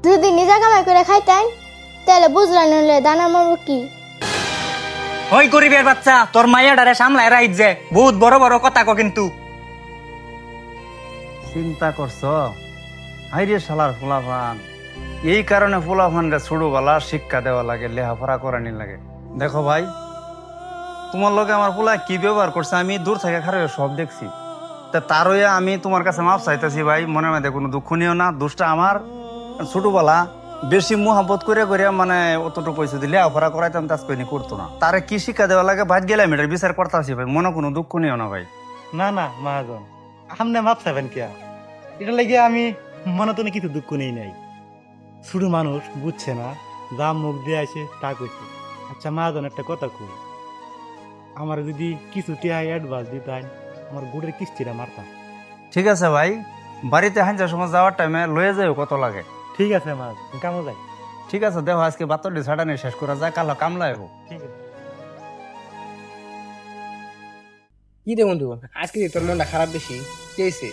যদি নিজে কামাই করে খাইতেন তাহলে বুঝলেন নইলে দানা মারব কি। ওই গরিবের বাচ্চা, তোর মাইয়াডারে সামলায় রাইত যে বহুত বড় বড় কথা কো কিন্তু। চিন্তা করছ হাইরে শালার ফুলাফান, এই কারণে ফুলাফানরে ছোটবেলা শিক্ষা দেওয়া লাগে, লেখাপড়া করানি লাগে। দেখো ভাই, তোমার লগে আমার ফুলা কি ব্যবহার করছে আমি দূর থেকে খারে সব দেখছি। তা তারই আমি তোমার কাছে মাপ চাইতেছি ভাই, মনের মধ্যে কোনো দুঃখ নিও না। দোষটা আমার, ছোটবেলা বেশি মোহাব্বত করে করে মানে অতটুকু পয়সা দিলে লেখাপড়া করাইতাম, তাজ কইনি করতো না। তারে কি শিক্ষা দেওয়া লাগে ভাই গেলাম, এটার বিচার করতেছি ভাই, মনে কোনো দুঃখ নিও না ভাই। না না মহাজন, আপনি মাপ চাইবেন কে? এটা লেগে আমি মনে তো কিছু দুঃখ নেই নাই। ছোট মানুষ বুঝছে না, যা মুখ দিয়ে আসে তা কইছে। আচ্ছা মহাজন, একটা কথা কই, আমার যদি কিছু টিয়া অ্যাডভান্স দিতেন আমার গুড়ের কিস্তিটা মারতাম। ঠিক আছে ভাই, বাড়িতে হাঞ্জার সময় যাওয়ার টাইমে লয়ে যাও কত লাগে। ঠিক আছে মহাজন, কামো যাই। ঠিক আছে, দেখো আজকে বাতরটি ছাড়ানি শেষ করা যায়, কালো কামলায় হোক। ঠিক আছে। কি রে বন্ধু, আজকে তোর মনটা খারাপ বেশি কি হয়েছে?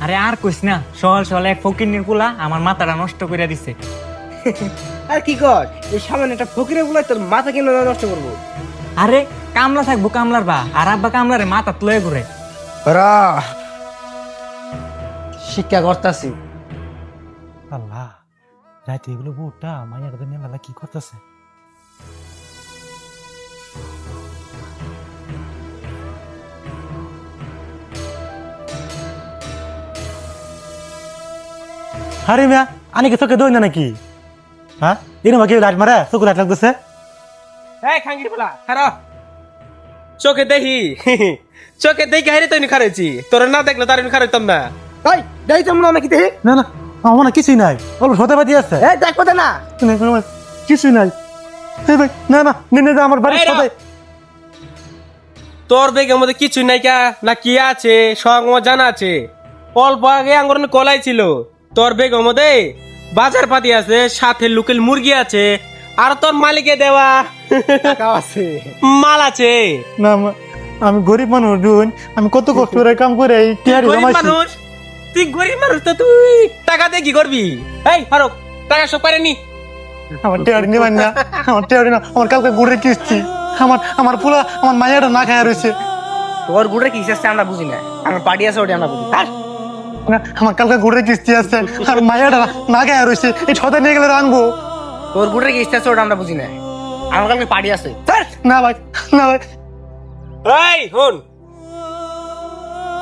আরে আর কইস না, সকাল সকাল এক ফকিন্নির পোলা আমার মাথাটা নষ্ট করে দিছে। আর কি কর, এই সামান্য একটা ফকিরে বলে তোর মাথা কেন নষ্ট করবো? আরে কামলা থাকবো কামলার বা, আর আব্বা কামলারে মাথা লয়ে ঘুরে। শিক্ষা করতাছি। আল্লাহ, রাতে এগুলো বউটা মাইয়ার মেলা কি করতেছে? আরে মিয়া, আনি কি চোখে দই না নাকি? হ্যাঁ, এরকম কি লাইট মারে চোখে লাইট লাগতেছে? এই খাঙ্গির বলা খারা চোখে দেখি চোখে দেখি হাইরে তুই খারেছি, তোর না দেখলে তার খারাইতাম না। তাই দেই তোমরা নাকি দেখি? না না, আমার না কিছুই নাই, অল্প সদাবাদি আছে। এই দেখ কথা না, কিছুই নাই। এই ভাই, না না, নিয়ে যা আমার বাড়ি এই রা। সদাই। তোর বেগের মধ্যে কিছু নাই কা না কি আছে সব আমার জানা আছে। অল্প আগে আঙ্গুর কলাই ছিল, তোর বেগের মধ্যে বাজার পাতি আছে, সাথে লোকাল মুরগি আছে, আর তোর মালিকে দেওয়া টাকা আছে, মাল আছে। না আমি গরিব মানুষ দুন, আমি কত কষ্ট করে কাম করে এই টিয়ারি গরিব জমাইছি। মানুষ, তুই গরিব মানুষ তো তুই টাকা দিয়ে কি করবি? এই ফারুক, টাকা সব পারেনি। আমার টিয়ারি নিবেন না, আমার টিয়ারি না, আমার কালকে গুড়ের কিস্তি, আমার পুরা আমার মায়েরা না খায় রয়েছে। তোর গুড়ে কি আসছে আমরা বুঝি না, আমার পার্টি আছে ওটা আমরা বুঝি। আমার কালকে গুড়ের কিস্তি আছে, আর মায়েরা না খায় রয়েছে, এই ছটা নিয়ে গেলে আনবো। তোর গুড়ে কি আসছে ওটা আমরা বুঝি না, আমার কালকে পার্টি আছে। না ভাই, না ভাই। এই হন,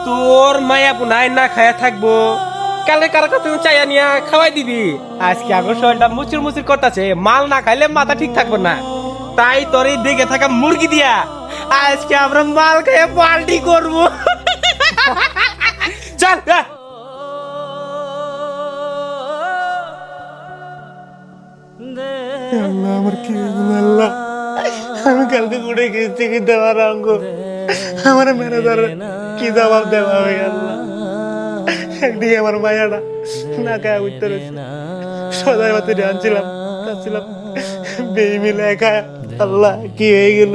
তোর মায়া পুনাই না খায়া থাকবো, কালকে কার কাছে চাইয়া নিয়া খাওয়াই দিবি। আজকে আগর শরীরটা মুচুর মুচুর করতেছে, মাল না খাইলে মাথা ঠিক থাকবে না, তাই তোর এই দেখে থাকা মুরগি দিয়া আজকে আমরা মাল খাইয়া পার্টি করবো। চল আল্লাহ, আমার কি হলো আল্লাহ, আমি কালকে গুড়ে কিস্তি কি দেওয়ার অঙ্গ, আমার ম্যানেজার কি জবাব দেওয়া হবে আল্লাহ। একদিকে আমার মায়াটা না খায় উঠতে রয়েছে, সদাই মাত্র আনছিলাম বেই মিলে খায়, আল্লাহ কি হয়ে গেল।